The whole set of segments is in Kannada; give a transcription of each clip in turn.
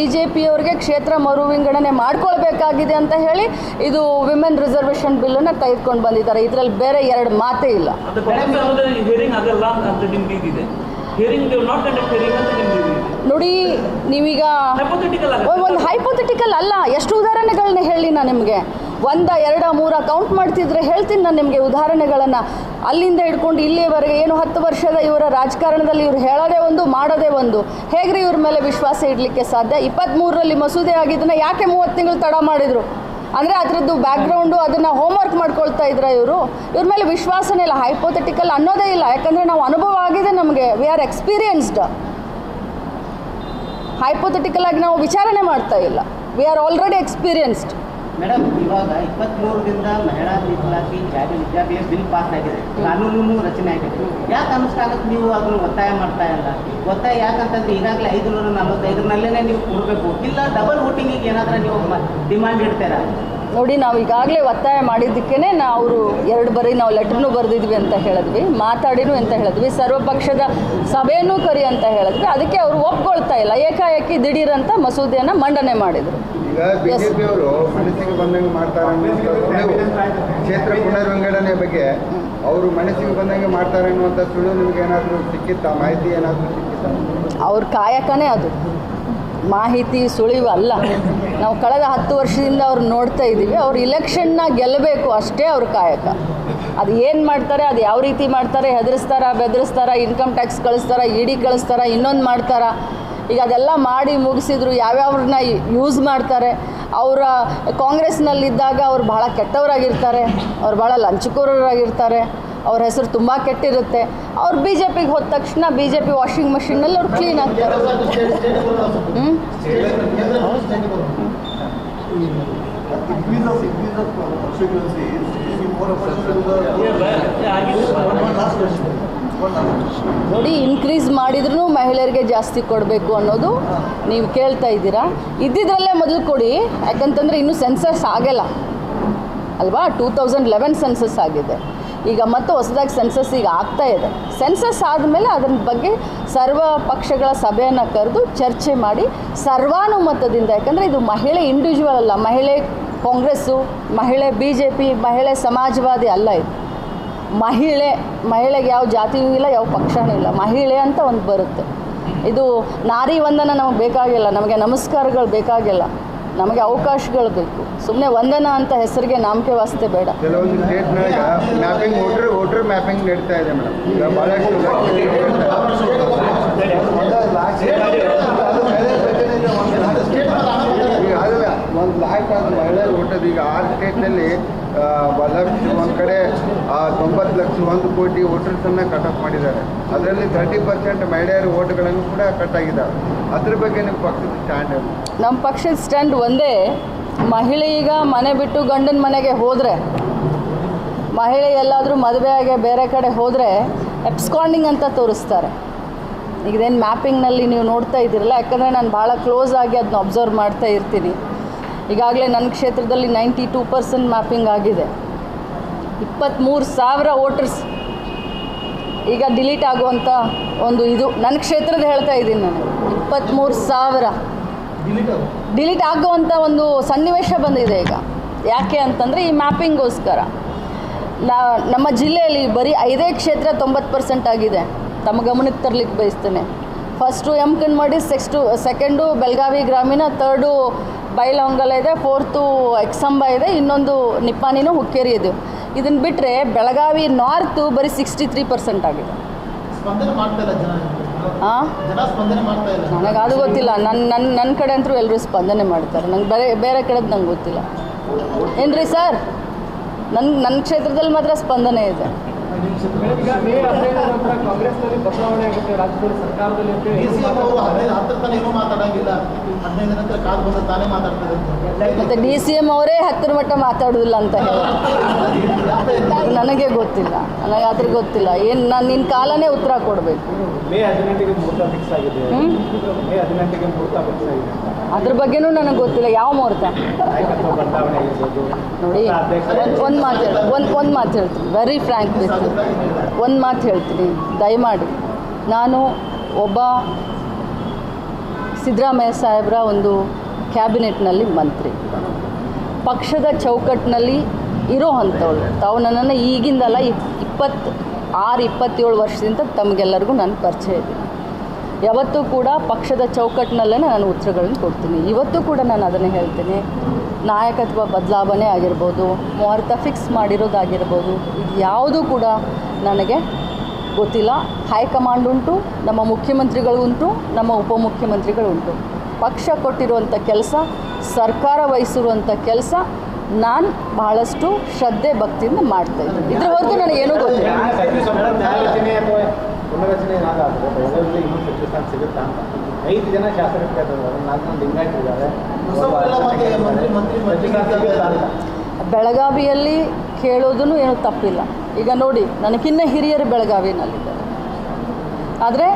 ಬಿಜೆಪಿಯವರಿಗೆ ಕ್ಷೇತ್ರ ಮರು ವಿಂಗಡಣೆ ಮಾಡ್ಕೊಳ್ಬೇಕಾಗಿದೆ ಅಂತ ಹೇಳಿ ಇದು ವಿಮೆನ್ ರಿಸರ್ವೇಷನ್ ಬಿಲ್ಲನ್ನು ತೆಗೆದುಕೊಂಡು ಬಂದಿದ್ದಾರೆ. ಇದರಲ್ಲಿ ಬೇರೆ ಎರಡು ಮಾತೇ ಇಲ್ಲ. ನೋಡಿ, ನೀವೀಗ ಒಂದು ಹೈಪೋಥೆಟಿಕಲ್ ಅಲ್ಲ, ಎಷ್ಟು ಉದಾಹರಣೆಗಳನ್ನ ಹೇಳಿ ನಾನು ನಿಮಗೆ. 1, 2, 3 ಕೌಂಟ್ ಮಾಡ್ತಿದ್ರೆ ಹೇಳ್ತೀನಿ ನಾನು ನಿಮಗೆ ಉದಾಹರಣೆಗಳನ್ನು. ಅಲ್ಲಿಂದ ಹಿಡ್ಕೊಂಡು ಇಲ್ಲಿಯವರೆಗೆ ಏನು 10 ವರ್ಷದ ಇವರ ರಾಜಕಾರಣದಲ್ಲಿ ಇವರು ಹೇಳೋದೇ ಒಂದು, ಮಾಡೋದೇ ಒಂದು. ಹೇಗ್ರಿ ಇವ್ರ ಮೇಲೆ ವಿಶ್ವಾಸ ಇಡಲಿಕ್ಕೆ ಸಾಧ್ಯ? 23ರಲ್ಲಿ ಮಸೂದೆ ಆಗಿದ್ದನ್ನು ಯಾಕೆ 30 ತಿಂಗಳು ತಡ ಮಾಡಿದರು ಅಂದರೆ ಅದರದ್ದು ಬ್ಯಾಕ್ಗ್ರೌಂಡು ಅದನ್ನು ಹೋಮ್ವರ್ಕ್ ಮಾಡ್ಕೊಳ್ತಾ ಇದ್ರ ಇವ್ರ ಮೇಲೆ ವಿಶ್ವಾಸನೇ ಇಲ್ಲ. ಹೈಪೋಥೆಟಿಕಲ್ ಅನ್ನೋದೇ ಇಲ್ಲ, ಯಾಕಂದರೆ ನಾವು ಅನುಭವ ಆಗಿದೆ ನಮಗೆ. We are experienced. ಹೈಪೋಥೆಟಿಕಲ್ ಆಗಿ ನಾವು ವಿಚಾರಣೆ ಮಾಡ್ತಾ ಇಲ್ಲ. We are already experienced. Madam, ಇವಾಗ 23ರಿಂದ ಮಹಿಳಾ ಮೀಸಲಾತಿ ಜಾರಿಗೆ ಬಿಲ್ ಪಾಸ್ ಆಗಿದೆ, ಕಾನೂನು ರಚನೆ ಆಗಿದೆ. ಯಾಕೆ ಅನುಷ್ಠಾನಕ್ಕೆ ನೀವು ಅದನ್ನು ಒತ್ತಾಯ ಮಾಡ್ತಾ ಇಲ್ಲ? ಒತ್ತಾಯ ಯಾಕಂತಂದ್ರೆ ಈಗಾಗಲೇ 545ನಲ್ಲೇ ನೀವು ಕೊಡಬೇಕು, ಇಲ್ಲ ಡಬಲ್ ವೋಟಿಂಗಿಗೆ ಏನಾದರೂ ನೀವು ಡಿಮಾಂಡ್ ಇಡ್ತೀರಾ? ನೋಡಿ, ನಾವು ಈಗಾಗಲೇ ಒತ್ತಾಯ ಮಾಡಿದ್ದಕ್ಕೇ ಅವರು 2 ಬಾರಿ ನಾವು ಲೆಟ್ರನ್ನೂ ಬರೆದಿದ್ವಿ ಅಂತ ಹೇಳಿದ್ವಿ, ಮಾತಾಡಿನೂ ಅಂತ ಹೇಳಿದ್ವಿ, ಸರ್ವಪಕ್ಷದ ಸಭೆಯನ್ನೂ ಕರಿ ಅಂತ ಹೇಳಿದ್ವಿ. ಅದಕ್ಕೆ ಅವರು ಒಪ್ಕೊಳ್ತಾ ಇಲ್ಲ. ಏಕಾಏಕಿ ದಿಢೀರಂತ ಮಸೂದೆಯನ್ನು ಮಂಡನೆ ಮಾಡಿದರು. ಈಗ ಬಿಜೆಪಿಯವರು ಮನಸ್ಸಿಗೆ ಬಂದಂಗೆ ಮಾಡ್ತಾರೆ ಕ್ಷೇತ್ರ ಪುನರ್ವಿಂಗಡಣೆ ಬಗ್ಗೆ ಅವರು ಮನಸ್ಸಿಗೆ ಬಂದಂಗೆ ಮಾಡ್ತಾರೆ ಅನ್ನುವಂಥ ಸುಳ್ಳು ನಿಮ್ಗೆ ಏನಾದರೂ ಸಿಕ್ಕಿತ್ತಾ? ಮಾಹಿತಿ ಏನಾದರೂ ಸಿಕ್ಕಿತ್ತಾ? ಅವ್ರ ಕಾಯಕನೇ ಅದು, ಮಾಹಿತಿ ಸುಳಿವು ಅಲ್ಲ. ನಾವು ಕಳೆದ 10 ವರ್ಷದಿಂದ ಅವ್ರು ನೋಡ್ತಾ ಇದ್ದೀವಿ. ಅವ್ರು ಇಲೆಕ್ಷನ್ನ ಗೆಲ್ಲಬೇಕು ಅಷ್ಟೇ ಅವ್ರ ಕಾಯಕ. ಅದು ಏನು ಮಾಡ್ತಾರೆ, ಅದು ಯಾವ ರೀತಿ ಮಾಡ್ತಾರೆ, ಹೆದರಿಸ್ತಾರ, ಬೆದರಿಸ್ತಾರ, ಇನ್ಕಮ್ ಟ್ಯಾಕ್ಸ್ ಕಳಿಸ್ತಾರ, ಇಡಿ ಕಳಿಸ್ತಾರ, ಇನ್ನೊಂದು ಮಾಡ್ತಾರ. ಈಗ ಅದೆಲ್ಲ ಮಾಡಿ ಮುಗಿಸಿದ್ರು ಯಾವ್ಯಾವ್ರನ್ನ ಯೂಸ್ ಮಾಡ್ತಾರೆ. ಅವರ ಕಾಂಗ್ರೆಸ್ನಲ್ಲಿದ್ದಾಗ ಅವ್ರು ಭಾಳ ಕೆಟ್ಟವರಾಗಿರ್ತಾರೆ, ಅವ್ರು ಭಾಳ ಲಂಚಕೋರರಾಗಿರ್ತಾರೆ, ಅವ್ರ ಹೆಸರು ತುಂಬ ಕೆಟ್ಟಿರುತ್ತೆ. ಅವ್ರು ಬಿ ಜೆ ಪಿಗೆ ಹೋದ ತಕ್ಷಣ ಬಿ ಜೆ ಪಿ ವಾಷಿಂಗ್ ಮಷಿನ್ನಲ್ಲಿ ಅವ್ರು ಕ್ಲೀನ್ ಆಗ್ತಾರೆ. ನೋಡಿ, ಇನ್ಕ್ರೀಸ್ ಮಾಡಿದ್ರೂ ಮಹಿಳೆಯರಿಗೆ ಜಾಸ್ತಿ ಕೊಡಬೇಕು ಅನ್ನೋದು ನೀವು ಕೇಳ್ತಾ ಇದ್ದೀರಾ. ಇದ್ದಿದ್ರಲ್ಲೇ ಮೊದಲು ಕೊಡಿ, ಯಾಕಂತಂದರೆ ಇನ್ನೂ ಸೆನ್ಸಸ್ ಆಗಲ್ಲ ಅಲ್ವಾ? 2011 ಸೆನ್ಸಸ್ ಆಗಿದೆ. ಈಗ ಮತ್ತು ಹೊಸದಾಗಿ ಸೆನ್ಸಸ್ ಈಗ ಆಗ್ತಾ ಇದೆ. ಸೆನ್ಸಸ್ ಆದಮೇಲೆ ಅದರ ಬಗ್ಗೆ ಸರ್ವ ಪಕ್ಷಗಳ ಸಭೆಯನ್ನು ಕರೆದು ಚರ್ಚೆ ಮಾಡಿ ಸರ್ವಾನುಮತದಿಂದ, ಯಾಕಂದರೆ ಇದು ಮಹಿಳೆ ಇಂಡಿವಿಜುವಲ್ ಅಲ್ಲ, ಮಹಿಳೆ ಕಾಂಗ್ರೆಸ್ಸು, ಮಹಿಳೆ ಬಿ ಜೆ ಪಿ, ಮಹಿಳೆ ಸಮಾಜವಾದಿ ಅಲ್ಲ. ಇದು ಮಹಿಳೆಗೆ ಯಾವ ಜಾತಿಯೂ ಇಲ್ಲ, ಯಾವ ಪಕ್ಷನೂ ಇಲ್ಲ, ಮಹಿಳೆ ಅಂತ ಒಂದು ಬರುತ್ತೆ. ಇದು ನಾರಿ ವಂದನ ನಮಗೆ ಬೇಕಾಗಿಲ್ಲ, ನಮಗೆ ನಮಸ್ಕಾರಗಳು ಬೇಕಾಗಿಲ್ಲ, ನಮಗೆ ಅವಕಾಶಗಳು ಬೇಕು. ಸುಮ್ಮನೆ ವಂದನ ಅಂತ ಹೆಸರಿಗೆ ನಾಮಕೆ ವಾಸ್ತೆ ಬೇಡ. ಕೆಲವೊಂದು ಸ್ಟೇಟ್ನಾಗ ಮ್ಯಾಪಿಂಗ್ ವೋಟರ್ ಮ್ಯಾಪಿಂಗ್ ನಡೀತಾ ಇದೆ ಮೇಡಮ್. ಈಗ ಭಾಳಷ್ಟು ಈಗಾಗಲೇ 1 ಲಾಕ್ ಆದ ಮಹಿಳೆಯರು ಓಟೋದು. ಈಗ 6 ಸ್ಟೇಟ್ನಲ್ಲಿ 1 ಲಕ್ಷ, ಒಂದು ಕಡೆ 90 ಲಕ್ಷ, 1 ಕೋಟಿ ವೋಟರ್ಸನ್ನು ಕಟ್ ಆಫ್ ಮಾಡಿದ್ದಾರೆ. ಅದರಲ್ಲಿ 30% ಮಹಿಳೆಯರ ಓಟ್ಗಳನ್ನು ಕೂಡ ಕಟ್ ಆಗಿದ್ದಾವೆ. ಅದ್ರ ಬಗ್ಗೆ ನಿಮ್ಮ ಪಕ್ಷದ ಸ್ಟ್ಯಾಂಡ್? ನಮ್ಮ ಪಕ್ಷದ ಸ್ಟ್ಯಾಂಡ್ ಒಂದೇ. ಮಹಿಳೆ ಈಗ ಮನೆ ಬಿಟ್ಟು ಗಂಡನ ಮನೆಗೆ ಹೋದರೆ, ಮಹಿಳೆ ಎಲ್ಲಾದರೂ ಮದುವೆಯಾಗಿ ಬೇರೆ ಕಡೆ ಹೋದರೆ ಎಬ್ಸ್ಕಾಂಡಿಂಗ್ ಅಂತ ತೋರಿಸ್ತಾರೆ. ಈಗೇನು ಮ್ಯಾಪಿಂಗ್ನಲ್ಲಿ ನೀವು ನೋಡ್ತಾ ಇದ್ದೀರಲ್ಲ, ಯಾಕಂದರೆ ನಾನು ಭಾಳ ಕ್ಲೋಸ್ ಆಗಿ ಅದನ್ನ ಅಬ್ಸರ್ವ್ ಮಾಡ್ತಾ ಇರ್ತೀನಿ. ಈಗಾಗಲೇ ನನ್ನ ಕ್ಷೇತ್ರದಲ್ಲಿ 92% ಮ್ಯಾಪಿಂಗ್ ಆಗಿದೆ. 23,000 ವೋಟರ್ಸ್ ಈಗ ಡಿಲೀಟ್ ಆಗುವಂಥ ಒಂದು ಇದು ನನ್ನ ಕ್ಷೇತ್ರದ ಹೇಳ್ತಾ ಇದ್ದೀನಿ ನಾನು. 23,000 ಡಿಲೀಟ್ ಆಗುವಂಥ ಒಂದು ಸನ್ನಿವೇಶ ಬಂದಿದೆ ಈಗ. ಯಾಕೆ ಅಂತಂದರೆ ಈ ಮ್ಯಾಪಿಂಗೋಸ್ಕರ. ನಮ್ಮ ಜಿಲ್ಲೆಯಲ್ಲಿ ಬರೀ 5 ಕ್ಷೇತ್ರ 90% ಆಗಿದೆ. ತಮ್ಮ ಗಮನಕ್ಕೆ ತರಲಿಕ್ಕೆ ಬಯಸ್ತೇನೆ. ಫಸ್ಟು ಕನ್ಮಡಿ, ಸೆಕೆಂಡು ಬೆಳಗಾವಿ ಗ್ರಾಮೀಣ, 3ರ್ಡು ಬೈಲಹೊಂಗಲ ಇದೆ, 4ತು ಎಕ್ಸಂಬ ಇದೆ, ಇನ್ನೊಂದು ನಿಪ್ಪಾಣಿನೂ ಹುಕ್ಕೇರಿ ಇದೆ. ಇದನ್ನು ಬಿಟ್ಟರೆ ಬೆಳಗಾವಿ ನಾರ್ತು ಬರೀ 63% ಆಗಿದೆ. ನನಗೆ ಅದು ಗೊತ್ತಿಲ್ಲ. ನನ್ನ ಕಡೆ ಅಂತೂ ಎಲ್ಲರೂ ಸ್ಪಂದನೆ ಮಾಡ್ತಾರೆ. ನಂಗೆ ಬೇರೆ ಕಡೆದು ನಂಗೆ ಗೊತ್ತಿಲ್ಲ. ಏನ್ರಿ ಸರ್, ನನ್ನ ಕ್ಷೇತ್ರದಲ್ಲಿ ಮಾತ್ರ ಸ್ಪಂದನೆ ಇದೆ. ಮತ್ತೆ DCM ಅವರೇ 10ರ ಮಟ್ಟ ಮಾತಾಡೋದಿಲ್ಲ ಅಂತ ಹೇಳಿ ನನಗೆ ಗೊತ್ತಿಲ್ಲ. ನನಗೆ ಅದ್ರ ಗೊತ್ತಿಲ್ಲ. ಏನು ನಾನು ನಿನ್ನ ಕಾಲನೇ ಉತ್ತರ ಕೊಡಬೇಕು. ಅದ್ರ ಬಗ್ಗೆನೂ ನನಗೆ ಗೊತ್ತಿಲ್ಲ. ಯಾವ ಮುಹೂರ್ತ ನೋಡಿ, ಒಂದು ಮಾತು ಹೇಳ್ತೀನಿ, ವೆರಿ ಫ್ರ್ಯಾಂಕ್ ವಿತ್ ಯು. ಒಂದು ಮಾತು ಹೇಳ್ತೀನಿ, ದಯಮಾಡಿ. ನಾನು ಒಬ್ಬ ಸಿದ್ದರಾಮಯ್ಯ ಸಾಹೇಬರ ಒಂದು ಕ್ಯಾಬಿನೆಟ್ನಲ್ಲಿ ಮಂತ್ರಿ, ಪಕ್ಷದ ಚೌಕಟ್ಟಿನಲ್ಲಿ ಇರೋ ಅಂಥವ್ರು. ತಾವು ನನ್ನನ್ನು ಈಗಿಂದಲ್ಲ 26-27 ವರ್ಷದಿಂದ ತಮಗೆಲ್ಲರಿಗೂ ನಾನು ಪರಿಚಯ ಇದ್ದೀನಿ. ಯಾವತ್ತೂ ಕೂಡ ಪಕ್ಷದ ಚೌಕಟ್ಟಿನಲ್ಲೇ ನಾನು ಉತ್ತರಗಳನ್ನು ಕೊಡ್ತೀನಿ. ಇವತ್ತು ಕೂಡ ನಾನು ಅದನ್ನೇ ಹೇಳ್ತೀನಿ. ನಾಯಕತ್ವ ಬದಲಾವಣೆ ಆಗಿರ್ಬೋದು, ಮುಹೂರ್ತ ಫಿಕ್ಸ್ ಮಾಡಿರೋದಾಗಿರ್ಬೋದು, ಇದು ಯಾವುದೂ ಕೂಡ ನನಗೆ ಗೊತ್ತಿಲ್ಲ. ಹೈಕಮಾಂಡ್ ಉಂಟು, ನಮ್ಮ ಮುಖ್ಯಮಂತ್ರಿಗಳುಂಟು, ನಮ್ಮ ಉಪಮುಖ್ಯಮಂತ್ರಿಗಳುಂಟು. ಪಕ್ಷ ಕೊಟ್ಟಿರುವಂಥ ಕೆಲಸ, ಸರ್ಕಾರ ವಹಿಸಿರುವಂಥ ಕೆಲಸ ನಾನು ಬಹಳಷ್ಟು ಶ್ರದ್ಧೆ ಭಕ್ತಿಯಿಂದ ಮಾಡ್ತಾಯಿದ್ದೀನಿ. ಇದ್ರ ಹೊರತು ನನಗೇನೂ ಗೊತ್ತಿಲ್ಲ. ಪುನರಚನೆ ಏನಾದರೂ ಬೆಳಗಾವಿಯಲ್ಲಿ ಇನ್ನೂ ಸಚಿವ ಸ್ಥಾನ ಸಿಗುತ್ತಾ ಅಂತ 5 ಜನ ಶಾಸಕರಿದ್ದಾರೆ, 4 ಲಿಂಗಾಯತರಿದ್ದಾರೆ. ಬೆಳಗಾವಿಯಲ್ಲಿ ಕೇಳೋದೂ ಏನೂ ತಪ್ಪಿಲ್ಲ. ಈಗ ನೋಡಿ, ನನಗಿನ್ನ ಹಿರಿಯರು ಬೆಳಗಾವಿನಲ್ಲಿದ್ದಾರೆ. ಆದರೆ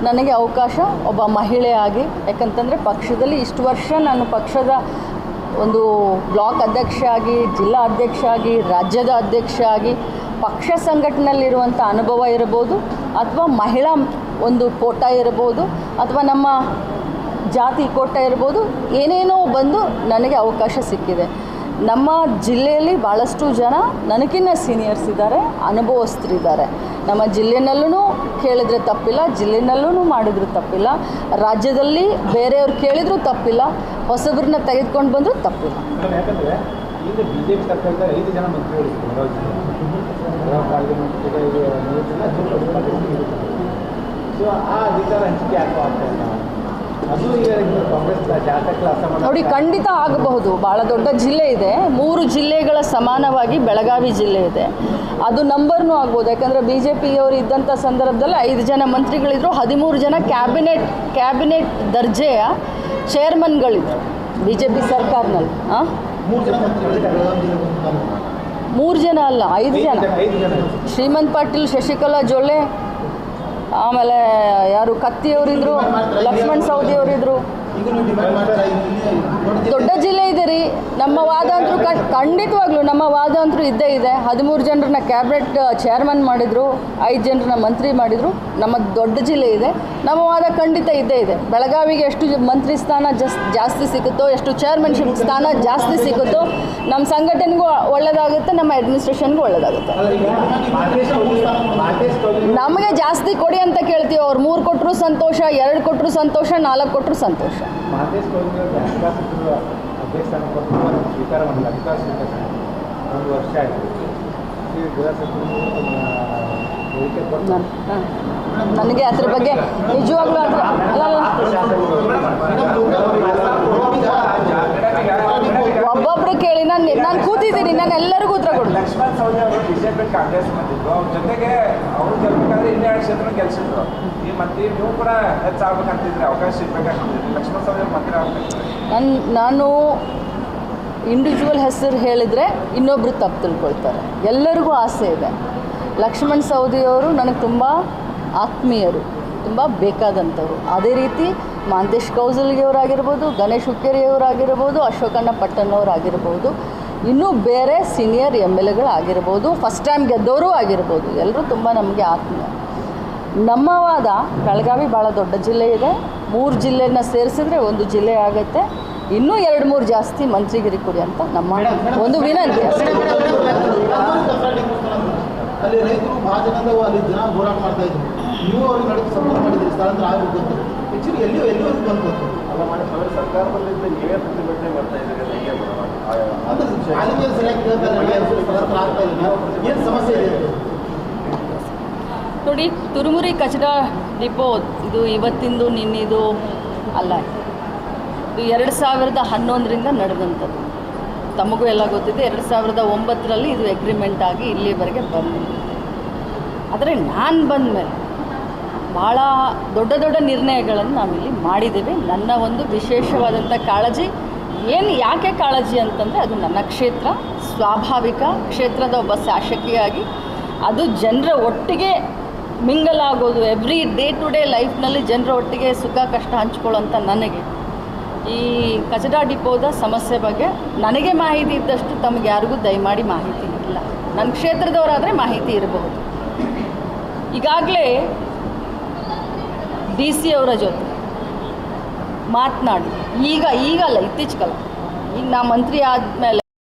ನನಗೆ ಅವಕಾಶ ಒಬ್ಬ ಮಹಿಳೆಯಾಗಿ, ಯಾಕಂತಂದರೆ ಪಕ್ಷದಲ್ಲಿ ಇಷ್ಟು ವರ್ಷ ನಾನು ಪಕ್ಷದ ಒಂದು ಬ್ಲಾಕ್ ಅಧ್ಯಕ್ಷ ಆಗಿ, ಜಿಲ್ಲಾ ಅಧ್ಯಕ್ಷ ಆಗಿ, ರಾಜ್ಯದ ಅಧ್ಯಕ್ಷ ಆಗಿ ಪಕ್ಷ ಸಂಘಟನೆಯಲ್ಲಿರುವಂಥ ಅನುಭವ ಇರ್ಬೋದು, ಅಥವಾ ಮಹಿಳಾ ಒಂದು ಕೋಟ ಇರ್ಬೋದು, ಅಥವಾ ನಮ್ಮ ಜಾತಿ ಕೋಟ ಇರ್ಬೋದು, ಏನೇನೋ ಬಂದು ನನಗೆ ಅವಕಾಶ ಸಿಕ್ಕಿದೆ. ನಮ್ಮ ಜಿಲ್ಲೆಯಲ್ಲಿ ಭಾಳಷ್ಟು ಜನ ನನಗಿನ್ನ ಸೀನಿಯರ್ಸ್ ಇದ್ದಾರೆ, ಅನುಭವಸ್ಥರಿದ್ದಾರೆ. ನಮ್ಮ ಜಿಲ್ಲೆನಲ್ಲೂ ಕೇಳಿದರೆ ತಪ್ಪಿಲ್ಲ, ಜಿಲ್ಲೆನಲ್ಲೂ ಮಾಡಿದ್ರು ತಪ್ಪಿಲ್ಲ, ರಾಜ್ಯದಲ್ಲಿ ಬೇರೆಯವ್ರು ಕೇಳಿದರೂ ತಪ್ಪಿಲ್ಲ, ಹೊಸಬ್ರನ್ನ ತೆಗೆದುಕೊಂಡು ಬಂದರೂ ತಪ್ಪಿಲ್ಲ. ಯಾಕಂದರೆ ಈಗ BJP ಸರ್ಕಾರದ 5 ಜನ ಮಂತ್ರಿಗಳಿದ್ದಾರೆ. ಸೊ ಆ ಅಧಿಕಾರ ಹಂಚಿಕೆ ಆಗ್ತಾ ಇಲ್ಲ. ಅದು ಈಗ ಕಾಂಗ್ರೆಸ್ ಶಾಸಕರ ಅಸಮಾಧಾನ ನೋಡಿ, ಖಂಡಿತ ಆಗಬಹುದು. ಭಾಳ ದೊಡ್ಡ ಜಿಲ್ಲೆ ಇದೆ, 3 ಜಿಲ್ಲೆಗಳ ಸಮಾನವಾಗಿ ಬೆಳಗಾವಿ ಜಿಲ್ಲೆ ಇದೆ. ಅದು ನಂಬರ್ನೂ ಆಗ್ಬೋದು. ಯಾಕಂದರೆ BJPಯವರು ಇದ್ದಂಥ ಸಂದರ್ಭದಲ್ಲಿ 5 ಜನ ಮಂತ್ರಿಗಳಿದ್ರು, 13 ಜನ ಕ್ಯಾಬಿನೆಟ್ ದರ್ಜೆಯ ಚೇರ್ಮನ್ಗಳಿದ್ರು BJP ಸರ್ಕಾರನಲ್ಲಿ. 3 ಜನ ಅಲ್ಲ, 5 ಜನ. ಶ್ರೀಮಂತ್ ಪಾಟೀಲ್, ಶಶಿಕಲಾ ಜೊಲ್ಲೆ, ಆಮೇಲೆ ಯಾರು ಕತ್ತಿಯವರಿದ್ರು, ಲಕ್ಷ್ಮಣ್ ಸವದಿಯವರಿದ್ರು. ದೊಡ್ಡ ಜಿಲ್ಲೆ ಇದೆ ರೀ. ನಮ್ಮ ವಾದ ಅಂತೂ ಖಂಡಿತವಾಗ್ಲೂ ನಮ್ಮ ವಾದ ಅಂತೂ ಇದ್ದೇ ಇದೆ. 13 ಜನರನ್ನ ಕ್ಯಾಬಿನೆಟ್ ಚೇರ್ಮನ್ ಮಾಡಿದರು, 5 ಜನರನ್ನ ಮಂತ್ರಿ ಮಾಡಿದರು. ನಮ್ಮ ದೊಡ್ಡ ಜಿಲ್ಲೆ ಇದೆ, ನಮ್ಮ ವಾದ ಖಂಡಿತ ಇದ್ದೇ ಇದೆ. ಬೆಳಗಾವಿಗೆ ಎಷ್ಟು ಮಂತ್ರಿ ಸ್ಥಾನ ಜಾಸ್ತಿ ಸಿಗುತ್ತೋ, ಎಷ್ಟು ಚೇರ್ಮನ್ಶಿಪ್ ಸ್ಥಾನ ಜಾಸ್ತಿ ಸಿಗುತ್ತೋ, ನಮ್ಮ ಸಂಘಟನೆಗೂ ಒಳ್ಳೆಯದಾಗುತ್ತೆ, ನಮ್ಮ ಅಡ್ಮಿನಿಸ್ಟ್ರೇಷನ್ಗೂ ಒಳ್ಳೆಯದಾಗುತ್ತೆ. ನಮಗೆ ಜಾಸ್ತಿ ಕೊಡಿ ಅಂತ ಕೇಳ್ತೀವಿ. ಅವ್ರು 3 ಕೊಟ್ಟರು ಸಂತೋಷ, 2 ಕೊಟ್ಟರು ಸಂತೋಷ, 4 ಕೊಟ್ಟರು ಸಂತೋಷ. ಮಹೇಶ್ ಶಾಸಕರು ಅಧ್ಯಕ್ಷ ಸ್ಥಾನ ಕೊಟ್ಟು ಸ್ವೀಕಾರ ಮಾಡಿಲ್ಲ. ಅಧಿಕಾರ ಸ್ವೀಕಾರ 1 ವರ್ಷ ಆಯಿತು. ಈ ಗೃಹ ಸಚಿವರು ಹೇಳಿಕೆ ಕೊಟ್ಟು ನನಗೆ ಅದ್ರ ಬಗ್ಗೆ ನಿಜವಾಗ್ಲೂ ಒಬ್ಬೊಬ್ರು ಕೇಳಿ ನಾನು ಕೂತಿದ್ದೀನಿ, ನಾನು ಎಲ್ಲರಿಗೂ ಉತ್ತರ ಕೊಡ್ತೀನಿ. ಲಕ್ಷ್ಮಣ್ ಸವದಿ ಅವರು ಬಿಜೆಪಿ ಕಾಂಗ್ರೆಸ್ ಬಂದಿದ್ರು, ಅವ್ರ ಜೊತೆಗೆ ಅವರು ಗೆಲ್ಬೇಕಾದ್ರೆ 2 ಕ್ಷೇತ್ರ ಗೆಲ್ಸಿದ್ರು. ಈ ಮತ್ತೆ ನೀವು ಕೂಡ ಹೆಚ್ಚಾಗಬೇಕಂತಿದ್ರೆ ಅವಕಾಶ ಸಿಗ್ಬೇಕಂತಿದ್ರಿ. ಲಕ್ಷ್ಮಣ್ ಸವದಿ ಮಂತ್ರಿ ಆಗ್ಬೇಕು. ನಾನು ಇಂಡಿವಿಜುವಲ್ ಹೆಸರು ಹೇಳಿದರೆ ಇನ್ನೊಬ್ಬರು ತಪ್ಪು ತಿಳ್ಕೊಳ್ತಾರೆ. ಎಲ್ಲರಿಗೂ ಆಸೆ ಇದೆ. ಲಕ್ಷ್ಮಣ್ ಸವದಿಯವರು ನನಗೆ ತುಂಬ ಆತ್ಮೀಯರು, ತುಂಬ ಬೇಕಾದಂಥವ್ರು. ಅದೇ ರೀತಿ ಮಾಂತೇಶ್ ಕೌಜಲ್ಗಿಯವರಾಗಿರ್ಬೋದು, ಗಣೇಶ್ ಹುಕ್ಕೇರಿಯವರಾಗಿರ್ಬೋದು, ಅಶೋಕಣ್ಣ ಪಟ್ಟಣ್ಣವರಾಗಿರ್ಬೋದು, ಇನ್ನೂ ಬೇರೆ ಸೀನಿಯರ್ MLAಗಳಾಗಿರ್ಬೋದು, ಫಸ್ಟ್ ಟೈಮ್ ಗೆದ್ದವರು ಆಗಿರ್ಬೋದು, ಎಲ್ಲರೂ ತುಂಬ ನಮಗೆ ಆತ್ಮೀಯ. ನಮ್ಮ ವಾದ, ಬೆಳಗಾವಿ ಭಾಳ ದೊಡ್ಡ ಜಿಲ್ಲೆ ಇದೆ, 3 ಜಿಲ್ಲೆನ ಸೇರಿಸಿದ್ರೆ 1 ಜಿಲ್ಲೆ ಆಗುತ್ತೆ. ಇನ್ನೂ 2-3 ಜಾಸ್ತಿ ಮಂತ್ರಿಗಿರಿ ಕೊಡಿ ಅಂತ ನಮ್ಮ ಒಂದು ವಿನಂತಿ ಅಷ್ಟೇ. ಅಲ್ಲಿ ರೈತರು ಭಾಳ ಜನದ ಅಲ್ಲಿ ಜನ ಹೋರಾಟ ಮಾಡ್ತಾ ಇದ್ರು. ನೀವು ಅವ್ರಿಗೆ ನಡುವೆ ಸಪೋರ್ಟ್ ಮಾಡಿದ್ರಿ, ಸ್ಥಳಾಂತರ ಆಗಬೇಕು ಅಂತ. ಆ್ಯಕ್ಚುಲಿ ಎಲ್ಲಿವರೆಗೂ ಬಂತು ಅಲ್ಲ ಮಾಡಿ ಸರ್ಕಾರದಲ್ಲಿದ್ದ ನೀವೇ ಪ್ರತಿಭಟನೆ ಮಾಡ್ತಾ ಇದ್ದೀರಿ. ಅಂದ್ರೆ ಶಾಲೆಗೆ ಸರಿಯಾಗಿ ಕೇಳ್ತಾರೆ, ಸ್ಥಳಾಂತರ ಆಗ್ತಾ ಇಲ್ಲ. ಏನು ಸಮಸ್ಯೆ ಇದೆ? ನೋಡಿ, ತುರುಮುರಿ ಕಚಡ ಡಿಪೋ ಇದು ಇವತ್ತಿಂದು ನಿನ್ನಿದು ಅಲ್ಲ. ಇದು 2011ರಿಂದ ನಡೆದಂಥದ್ದು. ತಮಗೂ ಎಲ್ಲ ಗೊತ್ತಿದೆ. 2009ರಲ್ಲಿ ಇದು ಎಗ್ರಿಮೆಂಟ್ ಆಗಿ ಇಲ್ಲಿವರೆಗೆ ಬಂದಿದೆ. ಆದರೆ ನಾನು ಬಂದ ಮೇಲೆ ಭಾಳ ದೊಡ್ಡ ದೊಡ್ಡ ನಿರ್ಣಯಗಳನ್ನು ನಾವಿಲ್ಲಿ ಮಾಡಿದ್ದೇವೆ. ನನ್ನ ಒಂದು ವಿಶೇಷವಾದಂಥ ಕಾಳಜಿ ಯಾಕೆ ಕಾಳಜಿ ಅಂತಂದರೆ, ಅದು ನನ್ನ ಕ್ಷೇತ್ರ, ಸ್ವಾಭಾವಿಕ ಕ್ಷೇತ್ರದ ಒಬ್ಬ ಶಾಸಕಿಯಾಗಿ ಅದು ಜನರ ಒಟ್ಟಿಗೆ ಮಿಂಗಲ್ ಆಗೋದು, ಎವ್ರಿ ಡೇ ಟು ಡೇ ಲೈಫ್ನಲ್ಲಿ ಜನರ ಒಟ್ಟಿಗೆ ಸುಖ ಕಷ್ಟ ಹಂಚ್ಕೊಳ್ಳೋಂಥ ನನಗೆ ಈ ಕಚಡ ಡಿಪೋದ ಸಮಸ್ಯೆ ಬಗ್ಗೆ ನನಗೆ ಮಾಹಿತಿ ಇದ್ದಷ್ಟು ತಮಗೆ ಯಾರಿಗೂ ದಯಮಾಡಿ ಮಾಹಿತಿ ಇಲ್ಲ. ನನ್ನ ಕ್ಷೇತ್ರದವರಾದರೆ ಮಾಹಿತಿ ಇರಬಹುದು. ಈಗಾಗಲೇ DC ಅವರ ಜೊತೆ ಮಾತನಾಡಿ. ಈಗಲ್ಲ, ಇತ್ತೀಚೆಗಲ್ಲ. ಈಗ ನಾ ಮಂತ್ರಿ ಆದಮೇಲೆ